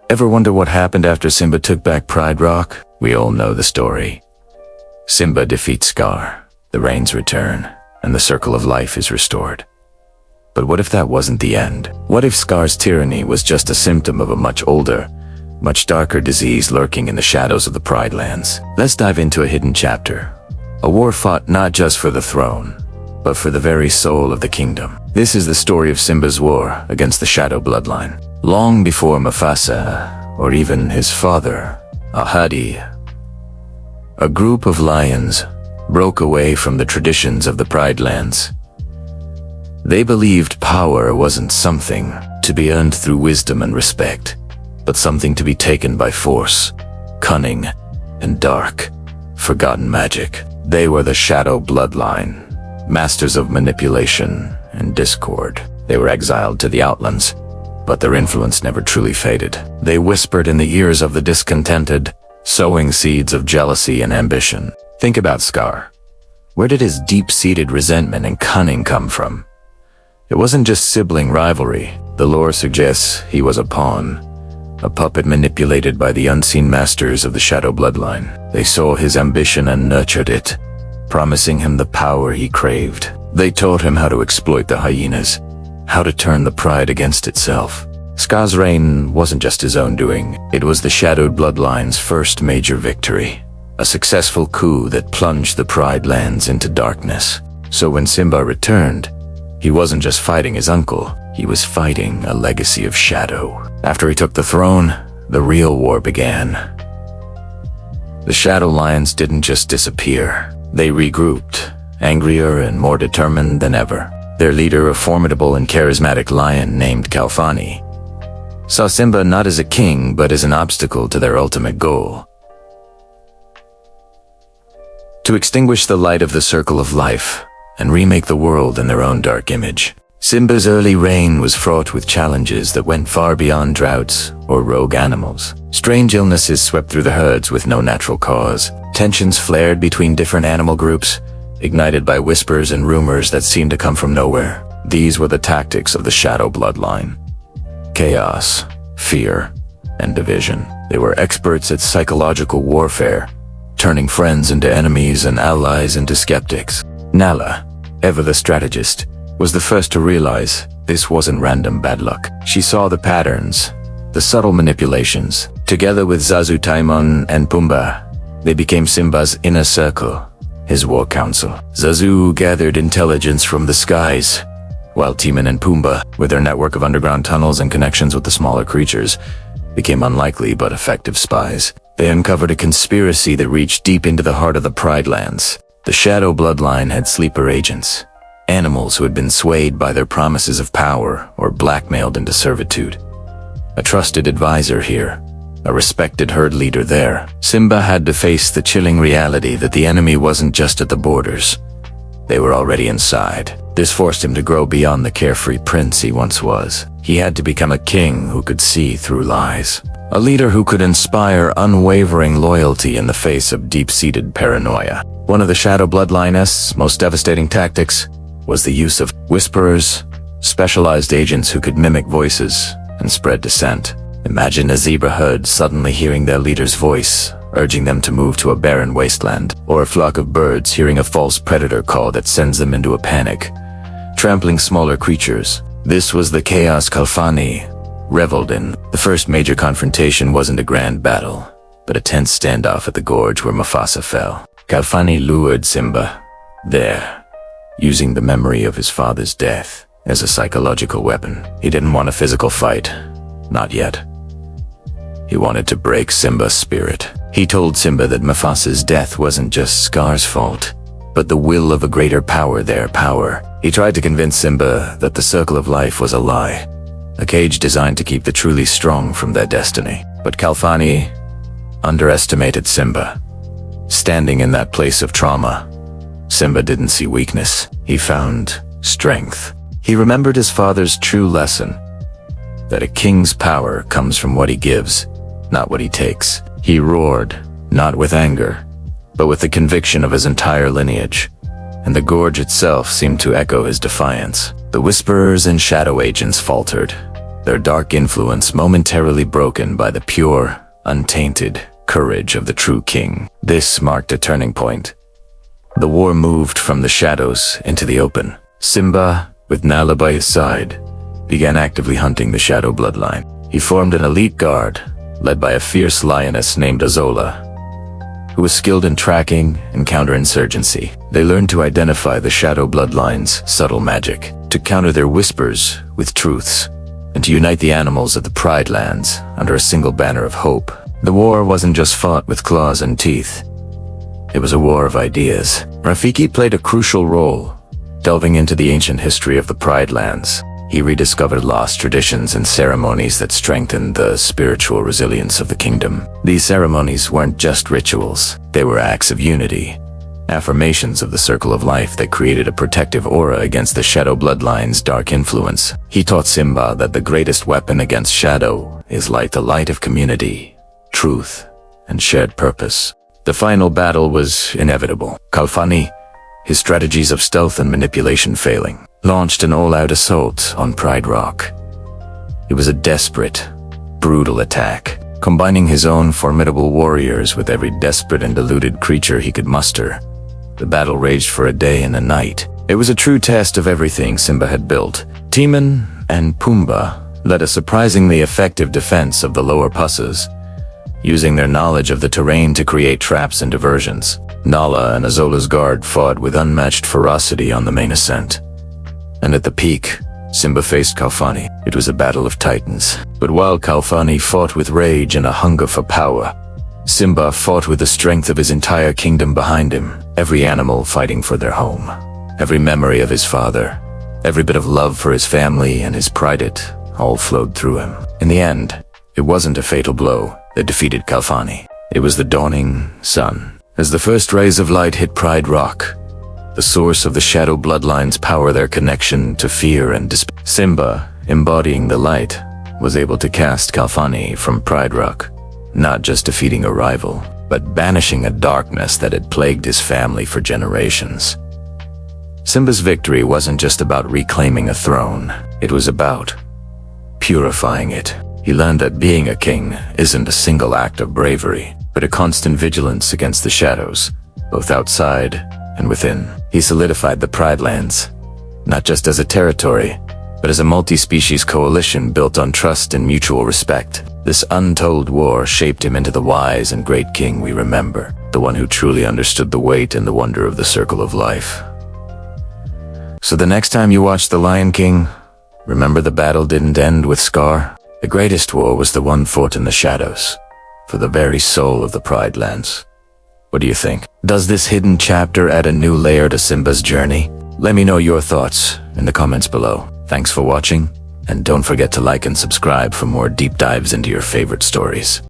Ever wonder what happened after Simba took back Pride Rock? We all know the story. Simba defeats Scar, the rains return, and the circle of life is restored. But what if that wasn't the end? What if Scar's tyranny was just a symptom of a much older, much darker disease lurking in the shadows of the Pride Lands? Let's dive into a hidden chapter. A war fought not just for the throne, but for the very soul of the kingdom. This is the story of Simba's war against the Shadow Bloodline. Long before Mufasa, or even his father, Ahadi, a group of lions broke away from the traditions of the Pride Lands. They believed power wasn't something to be earned through wisdom and respect, but something to be taken by force, cunning, and dark, forgotten magic. They were the Shadow Bloodline, masters of manipulation and discord. They were exiled to the Outlands, but their influence never truly faded. They whispered in the ears of the discontented, sowing seeds of jealousy and ambition. Think about Scar. Where did his deep-seated resentment and cunning come from? It wasn't just sibling rivalry. The lore suggests he was a pawn, a puppet manipulated by the unseen masters of the Shadow Bloodline. They saw his ambition and nurtured it, promising him the power he craved. They taught him how to exploit the hyenas, how to turn the pride against itself. Scar's reign wasn't just his own doing. It was the Shadowed Bloodline's first major victory, a successful coup that plunged the Pride Lands into darkness. So when Simba returned, he wasn't just fighting his uncle, he was fighting a legacy of shadow. After he took the throne, the real war began. The Shadow Lions didn't just disappear. They regrouped, angrier and more determined than ever. Their leader, a formidable and charismatic lion named Kalfani, saw Simba not as a king but as an obstacle to their ultimate goal: to extinguish the light of the circle of life and remake the world in their own dark image. Simba's early reign was fraught with challenges that went far beyond droughts or rogue animals. Strange illnesses swept through the herds with no natural cause. Tensions flared between different animal groups, ignited by whispers and rumors that seemed to come from nowhere. These were the tactics of the Shadow Bloodline: chaos, fear, and division. They were experts at psychological warfare, turning friends into enemies and allies into skeptics. Nala, ever the strategist, was the first to realize this wasn't random bad luck. She saw the patterns, the subtle manipulations. Together with Zazu, Timon, and Pumbaa, they became Simba's inner circle, his war council. Zazu gathered intelligence from the skies, while Timon and Pumbaa, with their network of underground tunnels and connections with the smaller creatures, became unlikely but effective spies. They uncovered a conspiracy that reached deep into the heart of the Pride Lands. The Shadow Bloodline had sleeper agents, animals who had been swayed by their promises of power or blackmailed into servitude. A trusted advisor here, a respected herd leader there. Simba had to face the chilling reality that the enemy wasn't just at the borders. They were already inside. This forced him to grow beyond the carefree prince he once was. He had to become a king who could see through lies, a leader who could inspire unwavering loyalty in the face of deep-seated paranoia. One of the Shadow Bloodline's most devastating tactics was the use of whisperers, specialized agents who could mimic voices and spread dissent. Imagine a zebra herd suddenly hearing their leader's voice, urging them to move to a barren wasteland, or a flock of birds hearing a false predator call that sends them into a panic, trampling smaller creatures. This was the chaos Kalfani reveled in. The first major confrontation wasn't a grand battle, but a tense standoff at the gorge where Mufasa fell. Kalfani lured Simba there, using the memory of his father's death as a psychological weapon. He didn't want a physical fight, not yet. He wanted to break Simba's spirit. He told Simba that Mufasa's death wasn't just Scar's fault, but the will of a greater power, their power. He tried to convince Simba that the circle of life was a lie, a cage designed to keep the truly strong from their destiny. But Kalfani underestimated Simba. Standing in that place of trauma, Simba didn't see weakness. He found strength. He remembered his father's true lesson, that a king's power comes from what he gives, not what he takes. He roared, not with anger, but with the conviction of his entire lineage, and the gorge itself seemed to echo his defiance. The whisperers and shadow agents faltered, their dark influence momentarily broken by the pure, untainted courage of the true king. This marked a turning point. The war moved from the shadows into the open. Simba, with Nala by his side, began actively hunting the shadow bloodline. He formed an elite guard, led by a fierce lioness named Azola, who was skilled in tracking and counterinsurgency. They learned to identify the shadow bloodline's subtle magic, to counter their whispers with truths, and to unite the animals of the Pride Lands under a single banner of hope. The war wasn't just fought with claws and teeth. It was a war of ideas. Rafiki played a crucial role, delving into the ancient history of the Pride Lands. He rediscovered lost traditions and ceremonies that strengthened the spiritual resilience of the kingdom. These ceremonies weren't just rituals. They were acts of unity, affirmations of the circle of life that created a protective aura against the shadow bloodline's dark influence. He taught Simba that the greatest weapon against shadow is light, the light of community, truth, and shared purpose. The final battle was inevitable. Kalfani, his strategies of stealth and manipulation failing, launched an all-out assault on Pride Rock. It was a desperate, brutal attack, combining his own formidable warriors with every desperate and deluded creature he could muster. The battle raged for a day and a night. It was a true test of everything Simba had built. Timon and Pumbaa led a surprisingly effective defense of the lower passes, using their knowledge of the terrain to create traps and diversions. Nala and Azola's guard fought with unmatched ferocity on the main ascent. And at the peak, Simba faced Kalfani. It was a battle of titans. But while Kalfani fought with rage and a hunger for power, Simba fought with the strength of his entire kingdom behind him. Every animal fighting for their home, every memory of his father, every bit of love for his family and his pride, it all flowed through him. In the end, it wasn't a fatal blow that defeated Kalfani. It was the dawning sun. As the first rays of light hit Pride Rock, the source of the shadow bloodline's power, their connection to fear and despair, Simba, embodying the light, was able to cast Kalfani from Pride Rock, not just defeating a rival, but banishing a darkness that had plagued his family for generations. Simba's victory wasn't just about reclaiming a throne, it was about purifying it. He learned that being a king isn't a single act of bravery, but a constant vigilance against the shadows, both outside and within. He solidified the Pride Lands, not just as a territory, but as a multi-species coalition built on trust and mutual respect. This untold war shaped him into the wise and great king we remember, the one who truly understood the weight and the wonder of the circle of life. So the next time you watch The Lion King, remember the battle didn't end with Scar. The greatest war was the one fought in the shadows, for the very soul of the Pride Lands. What do you think? Does this hidden chapter add a new layer to Simba's journey? Let me know your thoughts in the comments below. Thanks for watching, and don't forget to like and subscribe for more deep dives into your favorite stories.